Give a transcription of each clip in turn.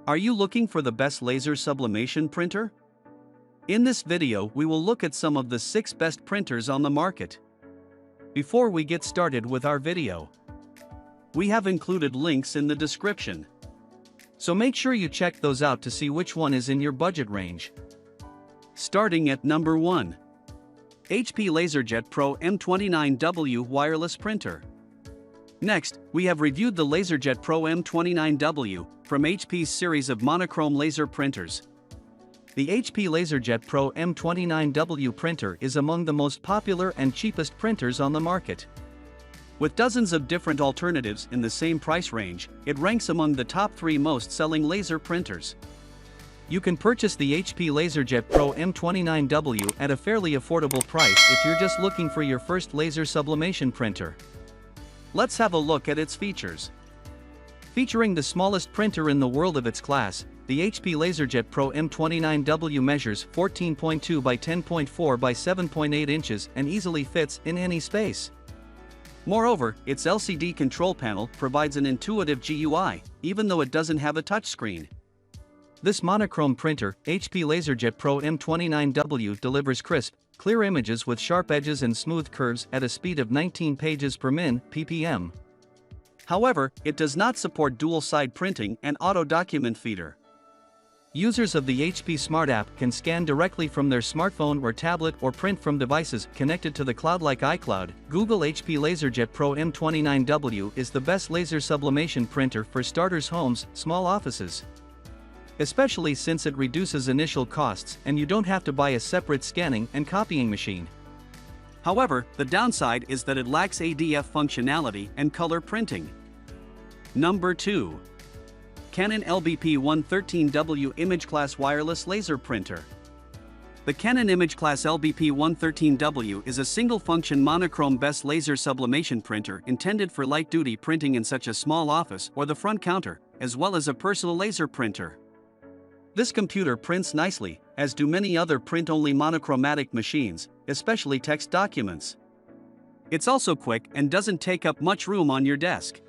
Are you looking for the best laser sublimation printer? In this video, we will look at some of the 6 best printers on the market. Before we get started with our video, we have included links in the description. So make sure you check those out to see which one is in your budget range. Starting at number 1. HP LaserJet Pro M29W Wireless Printer. Next, we have reviewed the Laserjet Pro M29W from HP's series of monochrome laser printers. The HP LaserJet Pro M29W printer is among the most popular and cheapest printers on the market. With dozens of different alternatives in the same price range, it ranks among the top 3 most selling laser printers. You can purchase the HP LaserJet Pro M29W at a fairly affordable price if you're just looking for your first laser sublimation printer. Let's have a look at its features. Featuring the smallest printer in the world of its class, the HP LaserJet Pro M29W measures 14.2 by 10.4 by 7.8 inches and easily fits in any space. Moreover, its LCD control panel provides an intuitive GUI, even though it doesn't have a touchscreen. This monochrome printer, HP LaserJet Pro M29W, delivers crisp, clear images with sharp edges and smooth curves at a speed of 19 pages per min ppm. However, it does not support dual-side printing and auto-document feeder. Users of the HP Smart app can scan directly from their smartphone or tablet or print from devices connected to the cloud like iCloud. Google HP LaserJet Pro M29W is the best laser sublimation printer for starters' homes, small offices. Especially since it reduces initial costs and you don't have to buy a separate scanning and copying machine. However, the downside is that it lacks ADF functionality and color printing. Number 2. Canon LBP113W imageCLASS Wireless Laser Printer. The Canon imageCLASS LBP113W is a single-function monochrome best laser sublimation printer intended for light-duty printing in such a small office or the front counter, as well as a personal laser printer. This computer prints nicely, as do many other print-only monochromatic machines, especially text documents. It's also quick and doesn't take up much room on your desk.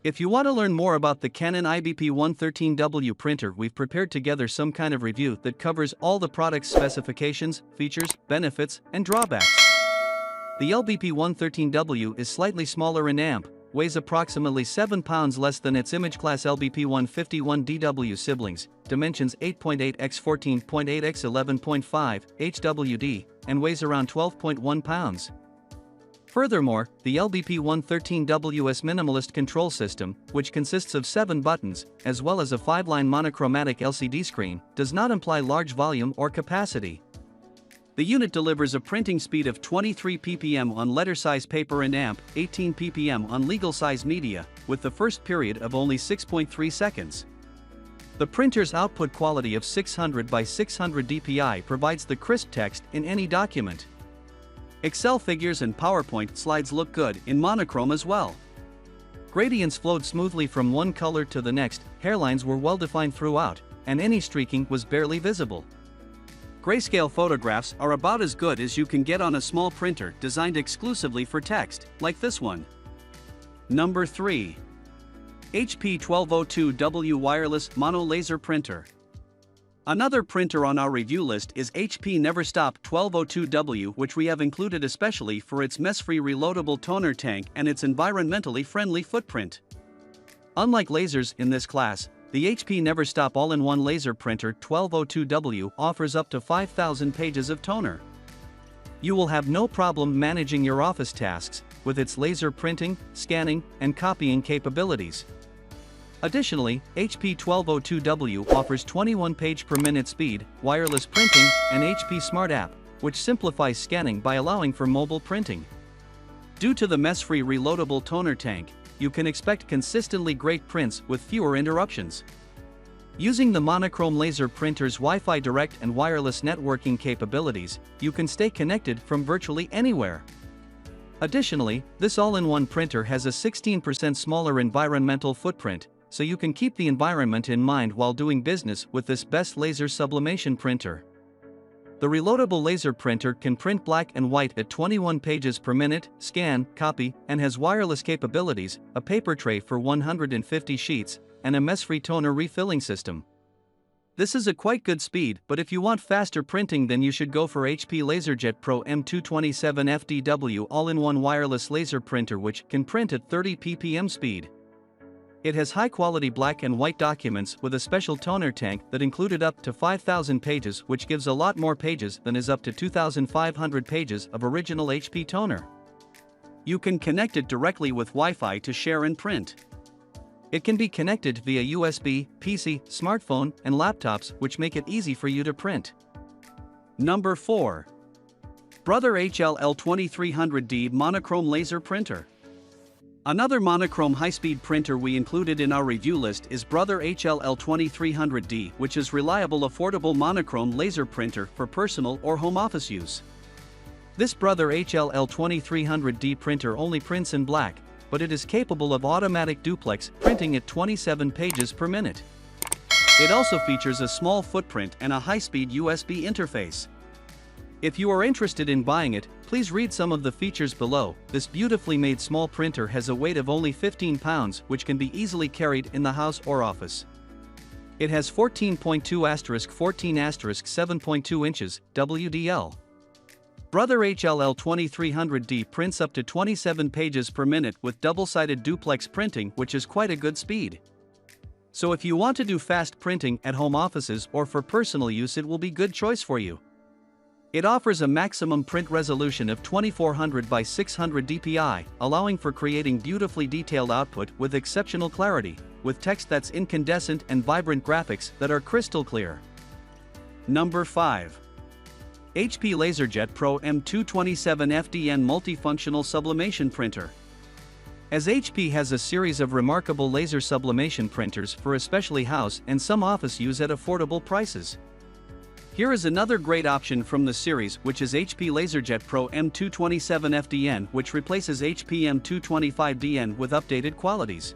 If you want to learn more about the Canon LBP113W printer, we've prepared together some kind of review that covers all the product's specifications, features, benefits, and drawbacks. The LBP113W is slightly smaller in amp, weighs approximately 7 pounds less than its imageCLASS LBP151DW siblings, dimensions 8.8 x 14.8 x 11.5 HWD, and weighs around 12.1 pounds. Furthermore, the LBP113W's minimalist control system, which consists of 7 buttons, as well as a 5-line monochromatic LCD screen, does not imply large volume or capacity. The unit delivers a printing speed of 23 ppm on letter-size paper and amp, 18 ppm on legal-size media, with the first period of only 6.3 seconds. The printer's output quality of 600 by 600 dpi provides the crisp text in any document. Excel figures and PowerPoint slides look good in monochrome as well. Gradients flowed smoothly from one color to the next, hairlines were well defined throughout, and any streaking was barely visible. Grayscale photographs are about as good as you can get on a small printer designed exclusively for text, like this one. Number 3. HP 1202W Wireless Mono Laser Printer. Another printer on our review list is HP Neverstop 1202W, which we have included especially for its mess-free reloadable toner tank and its environmentally friendly footprint. Unlike lasers in this class, the HP Neverstop all-in-one laser printer 1202W offers up to 5,000 pages of toner. You will have no problem managing your office tasks with its laser printing, scanning, and copying capabilities. Additionally, HP 1202W offers 21 page per minute speed, wireless printing, and HP Smart app, which simplifies scanning by allowing for mobile printing. Due to the mess-free reloadable toner tank, you can expect consistently great prints with fewer interruptions. Using the monochrome laser printer's Wi-Fi direct and wireless networking capabilities, you can stay connected from virtually anywhere. Additionally, this all-in-one printer has a 16% smaller environmental footprint, so you can keep the environment in mind while doing business with this best laser sublimation printer. The reloadable laser printer can print black and white at 21 pages per minute, scan, copy, and has wireless capabilities, a paper tray for 150 sheets, and a mess-free toner refilling system. This is a quite good speed, but if you want faster printing, then you should go for HP LaserJet Pro M227W all-in-one wireless laser printer, which can print at 30 ppm speed. It has high-quality black and white documents with a special toner tank that included up to 5,000 pages, which gives a lot more pages than is up to 2,500 pages of original HP toner. You can connect it directly with Wi-Fi to share and print. It can be connected via USB, PC, smartphone, and laptops, which make it easy for you to print. Number 4. Brother HL L2300D Monochrome Laser Printer. Another monochrome high-speed printer we included in our review list is Brother HL L2300D, which is reliable, affordable monochrome laser printer for personal or home office use. This Brother HL L2300D printer only prints in black, but it is capable of automatic duplex printing at 27 pages per minute. It also features a small footprint and a high-speed USB interface. If you are interested in buying it, please read some of the features below. This beautifully made small printer has a weight of only 15 pounds, which can be easily carried in the house or office. It has 14.2*14*7.2 inches WDL. Brother HL L2300D prints up to 27 pages per minute with double-sided duplex printing, which is quite a good speed. So if you want to do fast printing at home offices or for personal use, it will be a good choice for you. It offers a maximum print resolution of 2400 by 600 dpi, allowing for creating beautifully detailed output with exceptional clarity, with text that's incandescent and vibrant graphics that are crystal clear. Number 5. HP LaserJet Pro M227FN Multifunctional Sublimation Printer. As HP has a series of remarkable laser sublimation printers for especially house and some office use at affordable prices. Here is another great option from the series, which is HP LaserJet Pro M227FN, which replaces HP M225DN with updated qualities.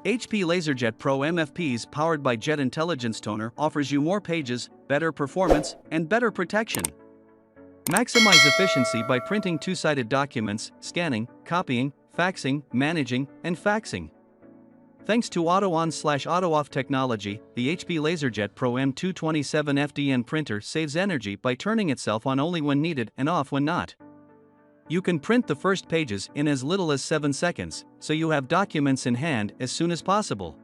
HP LaserJet Pro MFP's powered by Jet Intelligence Toner offers you more pages, better performance, and better protection. Maximize efficiency by printing two-sided documents, scanning, copying, faxing, managing, and faxing. Thanks to auto-on/auto-off technology, the HP LaserJet Pro M227FN printer saves energy by turning itself on only when needed and off when not. You can print the first pages in as little as 7 seconds, so you have documents in hand as soon as possible.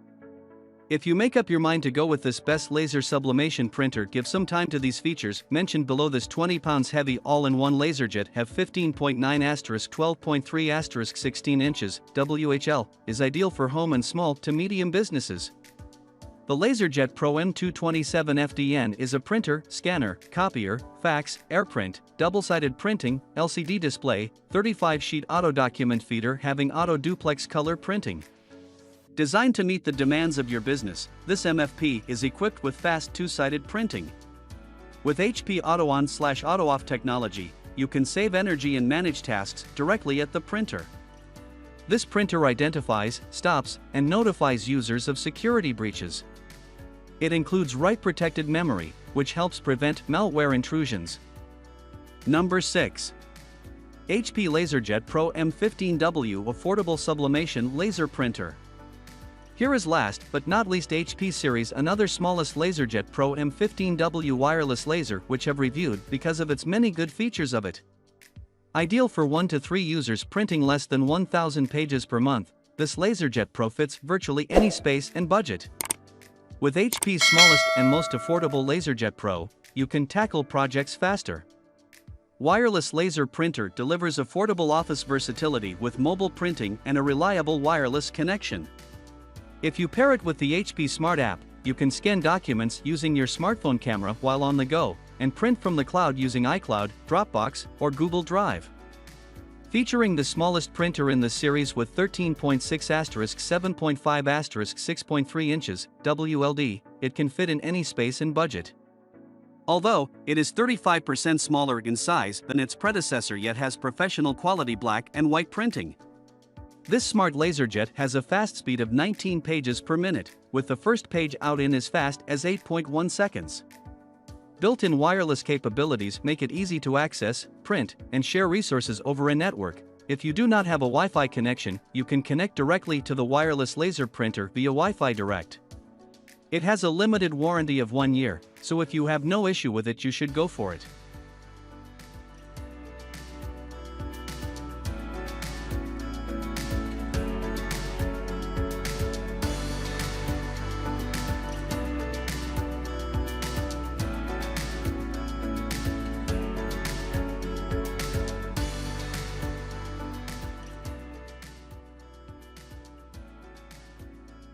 If you make up your mind to go with this best laser sublimation printer, give some time to these features mentioned below. This 20 pounds heavy all-in-one LaserJet have 15.9*12.3*16 inches WHL is ideal for home and small to medium businesses. The LaserJet Pro M227FN is a printer, scanner, copier, fax, airprint, double-sided printing, LCD display, 35-sheet auto document feeder having auto duplex color printing. Designed to meet the demands of your business, this MFP is equipped with fast two-sided printing. With HP auto-on/auto-off technology, you can save energy and manage tasks directly at the printer. This printer identifies, stops, and notifies users of security breaches. It includes write-protected memory, which helps prevent malware intrusions. Number 6. HP LaserJet Pro M15W Affordable Sublimation Laser Printer. Here is last but not least HP series another smallest LaserJet Pro M15W wireless laser, which have reviewed because of its many good features of it. Ideal for 1 to 3 users printing less than 1,000 pages per month, this LaserJet Pro fits virtually any space and budget. With HP's smallest and most affordable LaserJet Pro, you can tackle projects faster. Wireless laser printer delivers affordable office versatility with mobile printing and a reliable wireless connection. If you pair it with the HP Smart app, you can scan documents using your smartphone camera while on the go, and print from the cloud using iCloud, Dropbox, or Google Drive. Featuring the smallest printer in the series with 13.6*7.5*6.3 inches WLD, it can fit in any space and budget. Although it is 35% smaller in size than its predecessor, yet has professional quality black and white printing. This smart LaserJet has a fast speed of 19 pages per minute, with the first page out in as fast as 8.1 seconds. Built-in wireless capabilities make it easy to access, print, and share resources over a network, If you do not have a Wi-Fi connection, you can connect directly to the wireless laser printer via Wi-Fi Direct. It has a limited warranty of 1 year, so if you have no issue with it, you should go for it.